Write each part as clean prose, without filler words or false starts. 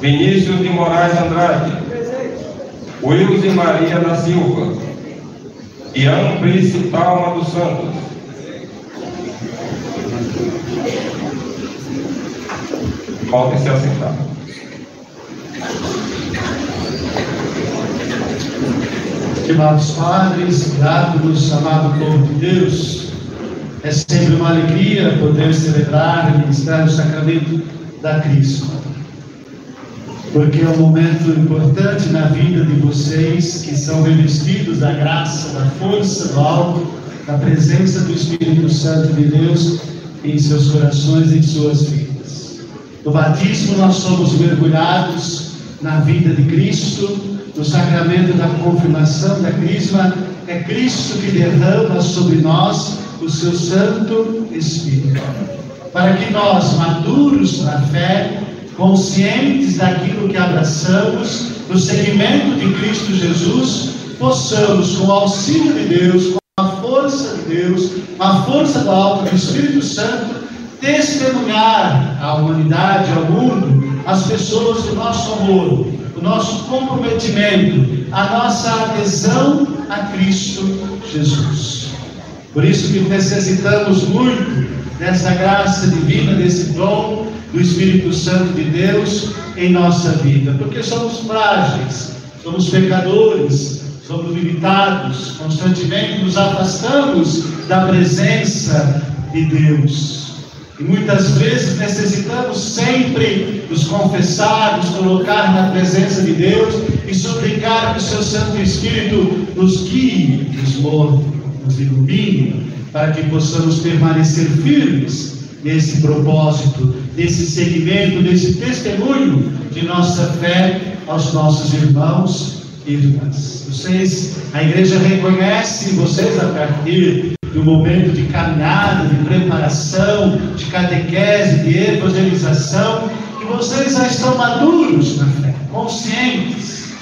Vinícius de Moraes Andrade, Wilson Maria da Silva, Ian Príncipe Palma dos Santos, podem se assentar. Estimados padres, diáconos, amado povo de Deus, é sempre uma alegria poder celebrar e ministrar o sacramento da Crisma, porque é um momento importante na vida de vocês que são revestidos da graça, da força, do alto, da presença do Espírito Santo de Deus em seus corações e em suas vidas. No batismo nós somos mergulhados na vida de Cristo. No sacramento da confirmação da Crisma, é Cristo que derrama sobre nós o seu Santo Espírito, para que nós, maduros na fé, conscientes daquilo que abraçamos, no seguimento de Cristo Jesus, possamos, com o auxílio de Deus, com a força de Deus, a força do alto do Espírito Santo, testemunhar à humanidade, ao mundo, às pessoas do nosso amor, o nosso comprometimento, a nossa adesão a Cristo Jesus. Por isso que necessitamos muito dessa graça divina, desse dom do Espírito Santo de Deus em nossa vida, porque somos frágeis, somos pecadores, somos limitados, constantemente nos afastamos da presença de Deus. E muitas vezes necessitamos sempre nos confessar, nos colocar na presença de Deus e suplicar que o seu Santo Espírito nos guie, nos move, nos ilumine, para que possamos permanecer firmes nesse propósito, nesse seguimento, nesse testemunho de nossa fé aos nossos irmãos e irmãs. A igreja reconhece vocês a partir do momento de caminhada, de preparação, de catequese, de evangelização, que vocês já estão maduros na fé, conscientes,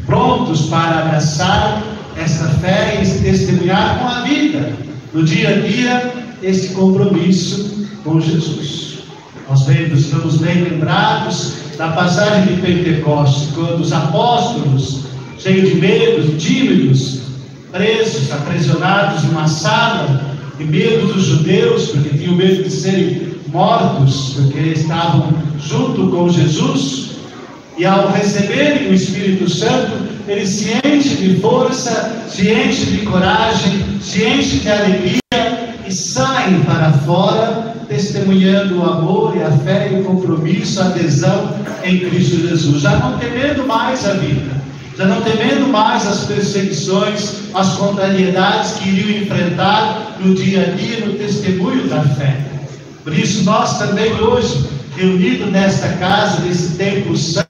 prontos para abraçar essa fé e se testemunhar com a vida, no dia a dia, esse compromisso com Jesus. Nós estamos bem lembrados da passagem de Pentecostes, quando os apóstolos, cheios de medo, tímidos, presos, aprisionados numa sala, e medo dos judeus, porque tinham medo de serem mortos, porque estavam junto com Jesus, e ao receberem o Espírito Santo, eles se enchem de força, se enchem de coragem, se enchem de alegria, e saem para fora, testemunhando o amor e a fé e o compromisso, a adesão em Cristo Jesus, já não temendo mais a vida, já não temendo mais as perseguições, as contrariedades que iriam enfrentar no dia a dia, no testemunho da fé. Por isso nós também hoje, reunidos nesta casa, nesse templo santo,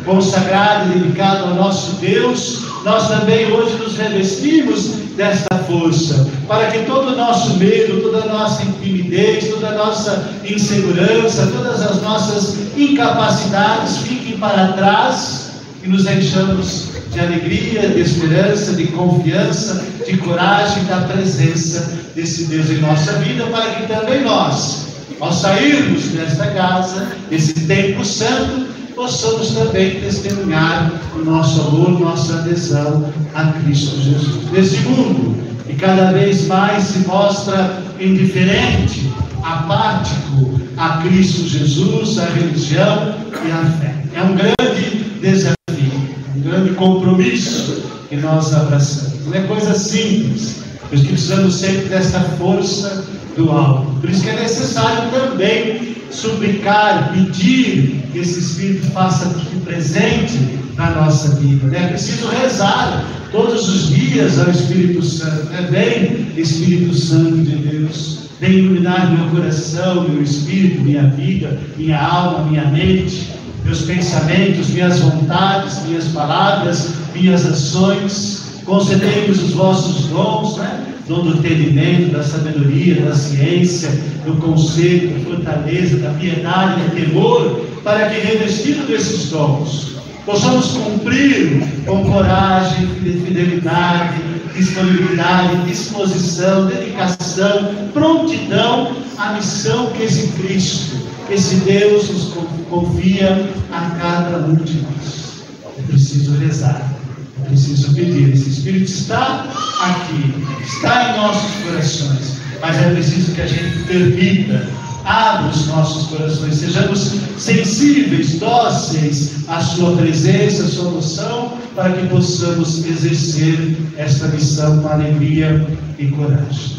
consagrado e dedicado ao nosso Deus, nós também hoje nos revestimos desta força, para que todo o nosso medo, toda a nossa timidez, toda a nossa insegurança, todas as nossas incapacidades fiquem para trás, e nos enchamos de alegria, de esperança, de confiança, de coragem, da presença desse Deus em nossa vida, para que também nós, ao sairmos desta casa, desse templo santo, possamos também testemunhar o nosso amor, nossa adesão a Cristo Jesus. Nesse mundo que cada vez mais se mostra indiferente, apático a Cristo Jesus, a religião e a fé. É um grande desafio, um grande compromisso que nós abraçamos. Não é coisa simples, pois que precisamos sempre dessa força do alto. Por isso que é necessário também suplicar, pedir que esse Espírito faça presente na nossa vida. É preciso rezar todos os dias ao Espírito Santo. Vem, Espírito Santo de Deus, vem iluminar meu coração, meu espírito, minha vida, minha alma, minha mente, meus pensamentos, minhas vontades, minhas palavras, minhas ações. Concedei-nos os vossos dons, dom do entendimento, da sabedoria, da ciência, do conselho, da fortaleza, da piedade, do temor, para que, revestido desses dons, possamos cumprir com coragem, fidelidade, disponibilidade, disposição, dedicação, prontidão à missão que esse Cristo, esse Deus nos confia. confia a cada um de nós. É preciso rezar, é preciso pedir. Esse Espírito está aqui, está em nossos corações, mas é preciso que a gente permita, abra os nossos corações, sejamos sensíveis, dóceis à sua presença, à sua unção, para que possamos exercer esta missão com alegria e coragem.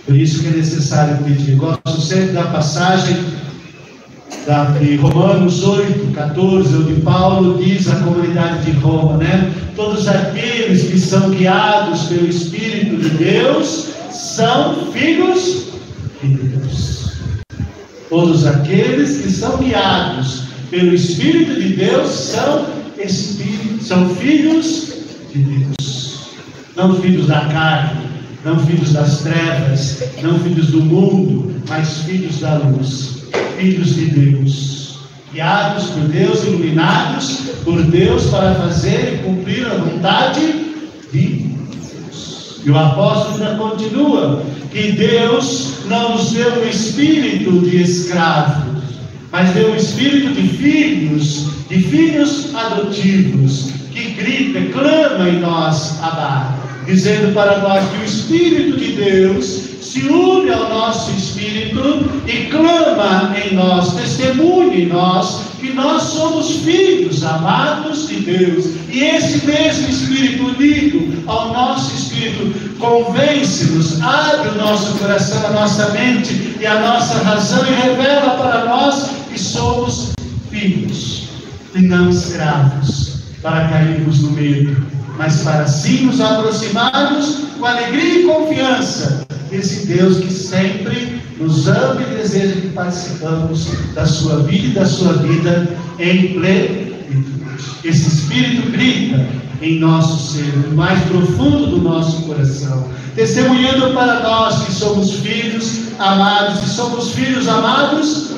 Por isso que é necessário pedir. Gosto sempre da passagem de Romanos 8, 14, onde Paulo diz à comunidade de Roma, né? Todos aqueles que são guiados pelo Espírito de Deus são filhos de Deus. Todos aqueles que são guiados pelo Espírito de Deus são filhos de Deus. Não filhos da carne, não filhos das trevas, não filhos do mundo, mas filhos da luz, filhos de Deus, guiados por Deus, iluminados por Deus para fazer e cumprir a vontade de Deus. E o apóstolo ainda continua, que Deus não nos deu um espírito de escravos, mas deu um espírito de filhos adotivos, que grita, clama em nós, Abba, dizendo para nós que o Espírito de Deus se une ao nosso espírito e clama em nós, testemunha em nós, que nós somos filhos amados de Deus. E esse mesmo Espírito unido ao nosso espírito convence-nos, abre o nosso coração, a nossa mente e a nossa razão e revela para nós que somos filhos e não escravos, para cairmos no medo, mas para sim nos aproximarmos com alegria e confiança desse Deus que sempre nos ama e deseja que participamos da sua vida e da sua vida em plenitude. Esse Espírito grita em nosso ser, no mais profundo do nosso coração, testemunhando para nós que somos filhos amados, e somos filhos amados,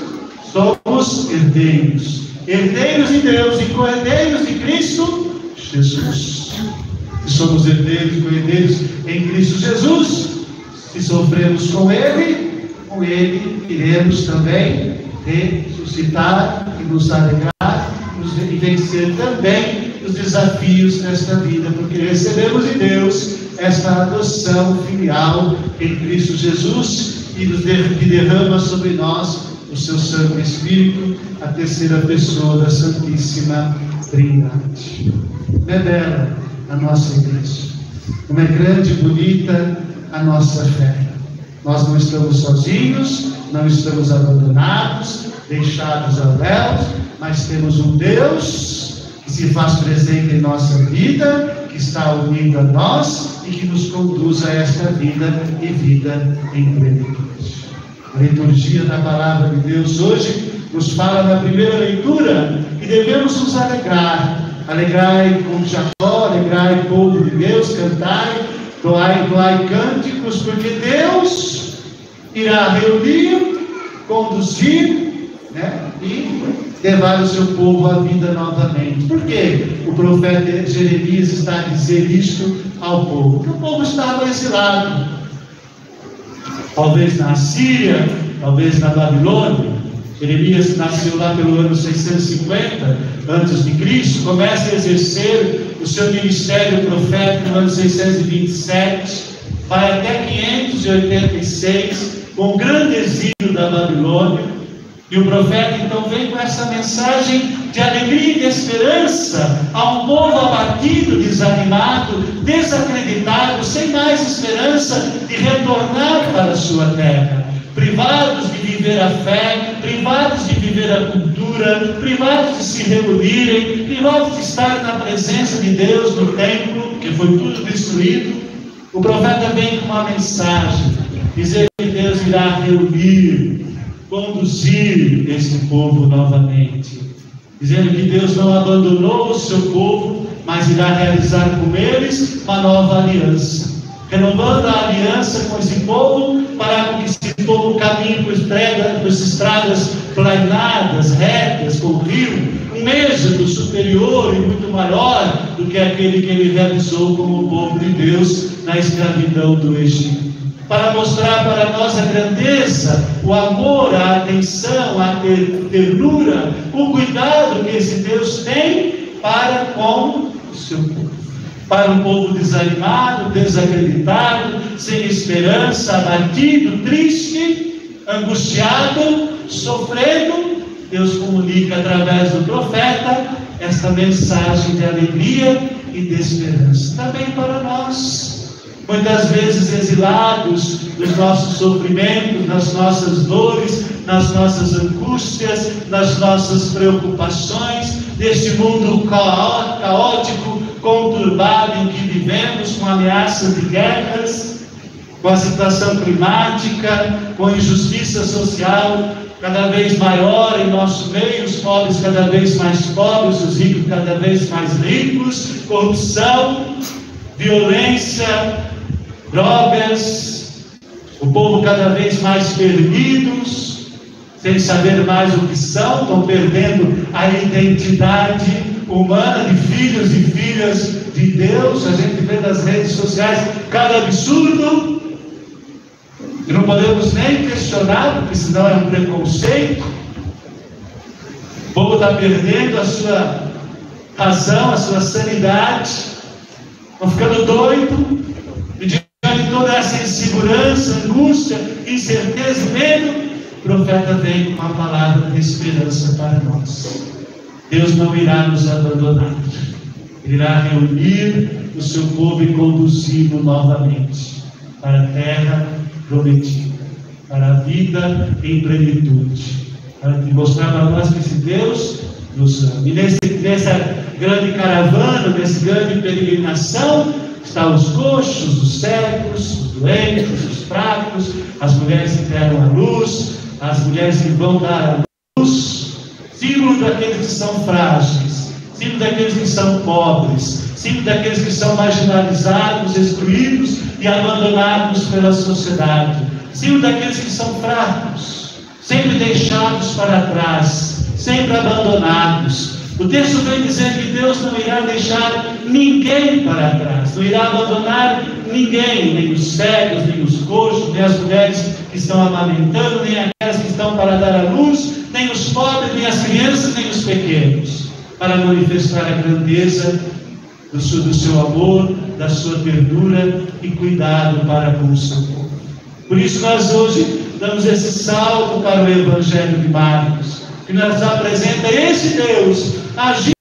somos herdeiros de Deus e co-herdeiros de Cristo Jesus. Se somos herdeiros e co-herdeiros em Cristo Jesus, se sofremos com Ele iremos também ressuscitar e nos alegrar e vencer também os desafios nesta vida, porque recebemos de Deus esta adoção filial em Cristo Jesus e que derrama sobre nós o seu Santo Espírito, a terceira pessoa da Santíssima Trindade. É bela a nossa igreja, como é grande e bonita a nossa fé. Nós não estamos sozinhos, não estamos abandonados, deixados ao léu, mas temos um Deus que se faz presente em nossa vida, que está unido a nós e que nos conduz a esta vida e vida em plenitude. A liturgia da Palavra de Deus hoje nos fala na primeira leitura que devemos nos alegrar. Alegrai com Jacó, alegrai povo de Deus, cantai, doai cânticos, porque Deus irá reunir, conduzir, e levar o seu povo à vida novamente. Por quê? O profeta Jeremias está a dizer isto ao povo, porque o povo estava exilado, talvez na Assíria, talvez na Babilônia. Jeremias nasceu lá pelo ano 650 a.C., começa a exercer o seu ministério profético no ano 627, vai até 586, com o grande exílio da Babilônia, e o profeta então vem com essa mensagem de alegria e de esperança a um povo abatido, desanimado, desacreditado, sem mais esperança de retornar para a sua terra, privados de viver a fé, privados de viver a cultura, privados de se reunirem, privados de estar na presença de Deus no templo, que foi tudo destruído. O profeta vem com uma mensagem, dizer que Deus irá reunir, conduzir este povo novamente, dizendo que Deus não abandonou o seu povo, mas irá realizar com eles uma nova aliança, renovando a aliança com esse povo, para que esse povo caminhe por estradas planadas, retas, com o rio, um êxodo superior e muito maior do que aquele que ele realizou como o povo de Deus na escravidão do Egito. para mostrar para nós a grandeza, o amor, a atenção, a ternura, o cuidado que esse Deus tem para com o seu povo. Para um povo desanimado, desacreditado, sem esperança, abatido, triste, angustiado, sofrendo, Deus comunica através do profeta esta mensagem de alegria e de esperança. Também para nós, muitas vezes exilados dos nossos sofrimentos, das nossas dores, nas nossas angústias, nas nossas preocupações, deste mundo caótico, conturbado em que vivemos, com ameaças de guerras, com a situação climática, com a injustiça social cada vez maior em nosso meio, os pobres cada vez mais pobres, os ricos cada vez mais ricos, corrupção, violência, drogas, o povo cada vez mais perdidos, sem saber mais o que são, estão perdendo a identidade humana de filhos e filhas de Deus. A gente vê nas redes sociais cada absurdo, que não podemos nem questionar, porque senão é um preconceito. O povo está perdendo a sua razão, a sua sanidade, estão ficando doido, e diante de toda essa insegurança, angústia, incerteza e medo, o profeta vem com uma palavra de esperança para nós. Deus não irá nos abandonar, Ele irá reunir o seu povo e conduzi-lo novamente para a terra prometida, para a vida em plenitude, para mostrar para nós que esse Deus nos ama. E nessa grande caravana, nessa grande peregrinação, estão os coxos, os cegos, os doentes, os fracos, as mulheres que deram a luz, as mulheres que vão dar a luz, símbolo daqueles que são frágeis, símbolo daqueles que são pobres, símbolo daqueles que são marginalizados, excluídos e abandonados pela sociedade, símbolo daqueles que são fracos, sempre deixados para trás, sempre abandonados. O texto vem dizer que Deus não irá deixar ninguém para trás, não irá abandonar ninguém, nem os cegos, nem os coxos, nem as mulheres que estão amamentando, nem aquelas que estão para dar a luz, nem os pobres, nem as crianças, nem os pequenos, para manifestar a grandeza do seu amor, da sua ternura e cuidado para com o seu povo. Por isso nós hoje damos esse salto para o Evangelho de Marcos, que nos apresenta esse Deus agindo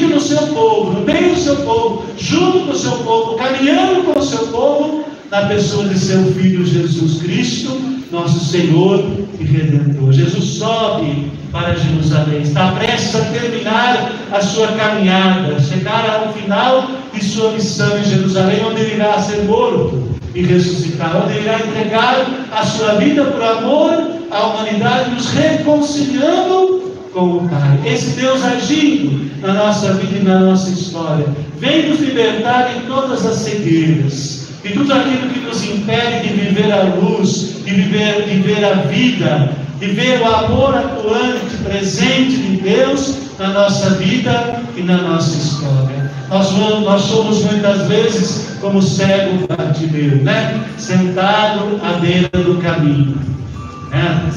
no seu povo, no meio do seu povo, junto com o seu povo, caminhando com o seu povo, na pessoa de seu Filho Jesus Cristo, nosso Senhor e Redentor. Jesus sobe para Jerusalém, está prestes a terminar a sua caminhada, chegar ao final de sua missão em Jerusalém, onde ele irá ser morto e ressuscitar, onde ele irá entregar a sua vida por amor à humanidade, nos reconciliando com o Pai. Esse Deus agindo na nossa vida e na nossa história, vem nos libertar em todas as cegueiras, de tudo aquilo que nos impede de viver a luz, de viver a vida, de ver o amor atuante, presente de Deus na nossa vida e na nossa história. Nós somos muitas vezes como cego Bartimeu, né? Sentado à beira do caminho.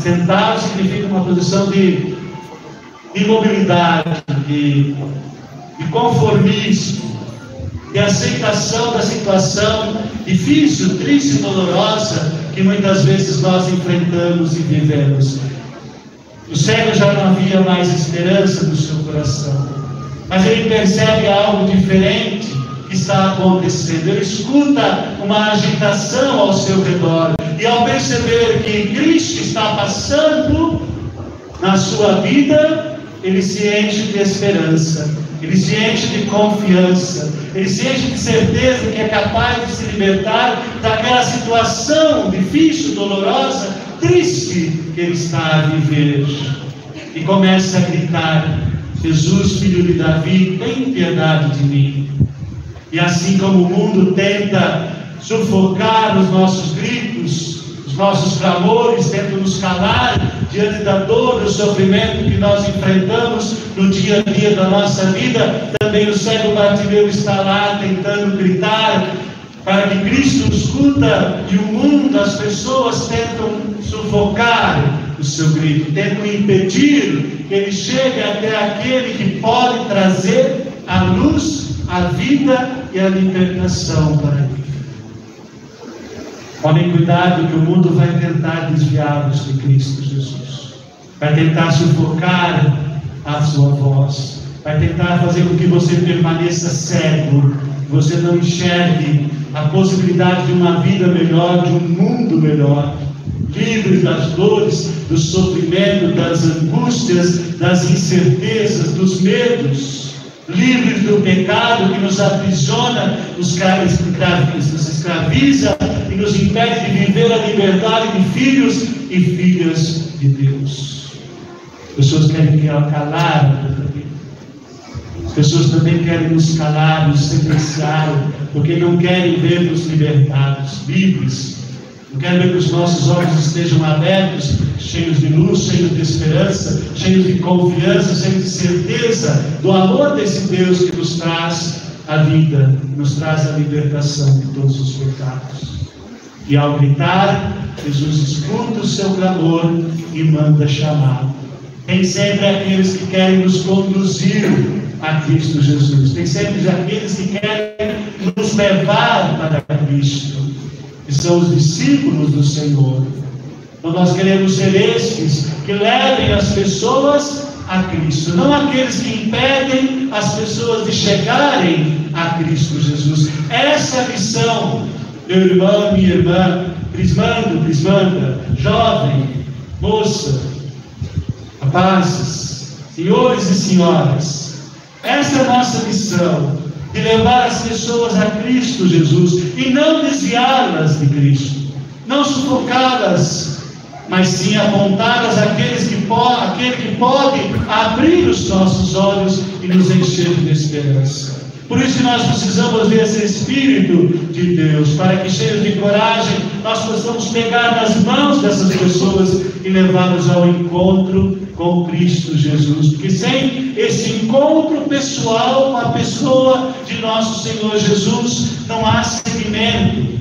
Sentado significa uma posição de imobilidade, de conformismo, de aceitação da situação difícil, triste e dolorosa que muitas vezes nós enfrentamos e vivemos. O cego já não havia mais esperança no seu coração, mas ele percebe algo diferente que está acontecendo. Ele escuta uma agitação ao seu redor, e ao perceber que Cristo está passando na sua vida, ele se enche de esperança, ele se enche de confiança, ele se enche de certeza que é capaz de se libertar daquela situação difícil, dolorosa, triste que ele está a viver. E começa a gritar: Jesus, filho de Davi, tem piedade de mim. E assim como o mundo tenta sufocar os nossos gritos, os nossos clamores, tenta nos calar diante da dor, do sofrimento que nós enfrentamos no dia a dia da nossa vida, também o cego Bartimeu está lá tentando gritar para que Cristo escuta e o mundo, as pessoas tentam sufocar o seu grito, tentam impedir que ele chegue até aquele que pode trazer a luz, a vida e a libertação para ele. Tomem cuidado que o mundo vai tentar desviá-los de Cristo Jesus, vai tentar sufocar a sua voz, vai tentar fazer com que você permaneça cego, que você não enxergue a possibilidade de uma vida melhor, de um mundo melhor, livre das dores, do sofrimento, das angústias, das incertezas, dos medos, livre do pecado que nos aprisiona, nos escraviza e nos impede de viver a liberdade de filhos e filhas de Deus. Pessoas querem calar a nossa vida. As pessoas também querem nos calar, nos silenciar, porque não querem ver-nos libertados, livres. Não querem ver que os nossos olhos estejam abertos, cheios de luz, cheios de esperança, cheios de confiança, cheios de certeza do amor desse Deus que nos traz a vida, nos traz a libertação de todos os pecados. E ao gritar, Jesus escuta o seu clamor e manda chamar. Tem sempre aqueles que querem nos conduzir a Cristo Jesus. Tem sempre aqueles que querem nos levar para Cristo, que são os discípulos do Senhor. Então nós queremos ser estes que levem as pessoas a Cristo, não aqueles que impedem as pessoas de chegarem a Cristo Jesus. Essa é a missão, meu irmão, minha irmã, Crismando, Crismanda, jovem, moça, rapazes, senhores e senhoras. Essa é a nossa missão, de levar as pessoas a Cristo Jesus e não desviá-las de Cristo, não sufocá-las, mas sim apontá-las àquele que pode abrir os nossos olhos e nos encher de esperança. Por isso que nós precisamos desse Espírito de Deus, para que, cheios de coragem, nós possamos pegar nas mãos dessas pessoas e levá-las ao encontro com Cristo Jesus. Porque sem esse encontro pessoal com a pessoa de nosso Senhor Jesus, não há seguimento.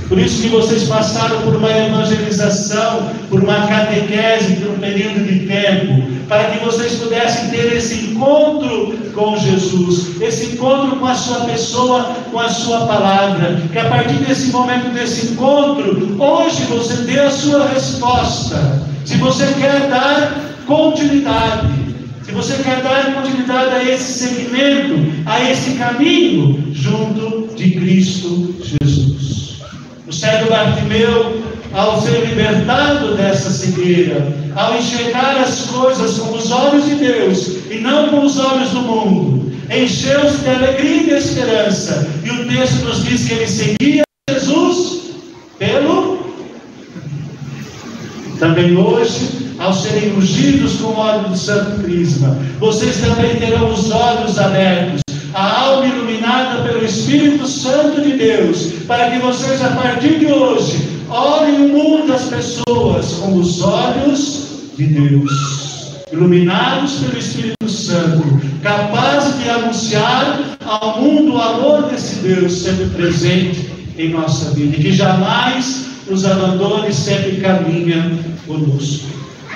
Por isso que vocês passaram por uma evangelização, por uma catequese, por um período de tempo, para que vocês pudessem ter esse encontro com Jesus, esse encontro com a sua pessoa, com a sua palavra, que a partir desse momento, desse encontro, hoje você dê a sua resposta. Se você quer dar continuidade, se você quer dar continuidade a esse segmento, a esse caminho, junto de Cristo Jesus. O cego Bartimeu, ao ser libertado dessa cegueira, ao enxergar as coisas com os olhos de Deus e não com os olhos do mundo, encheu-se de alegria e de esperança. E o texto nos diz que ele seguia Jesus pelo... Também hoje, ao serem ungidos com o óleo do Santo Crisma, vocês também terão os olhos abertos, a alma iluminada pelo Espírito Santo de Deus, para que vocês, a partir de hoje, olhem o mundo das pessoas com os olhos de Deus, iluminados pelo Espírito Santo, capazes de anunciar ao mundo o amor desse Deus sempre presente em nossa vida, e que jamais nos abandone, sempre caminha conosco.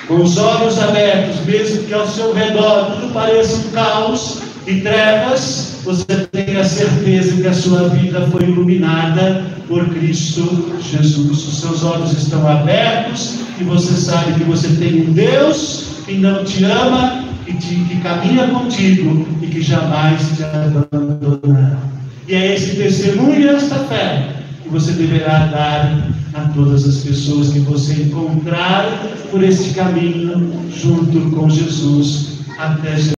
Com os olhos abertos, mesmo que ao seu redor tudo pareça um caos e trevas, você tem a certeza que a sua vida foi iluminada por Cristo Jesus. Os seus olhos estão abertos e você sabe que você tem um Deus que não te ama e que caminha contigo e que jamais te abandonará. E é esse testemunho, esta fé, que você deverá dar a todas as pessoas que você encontrar por este caminho junto com Jesus até Jesus.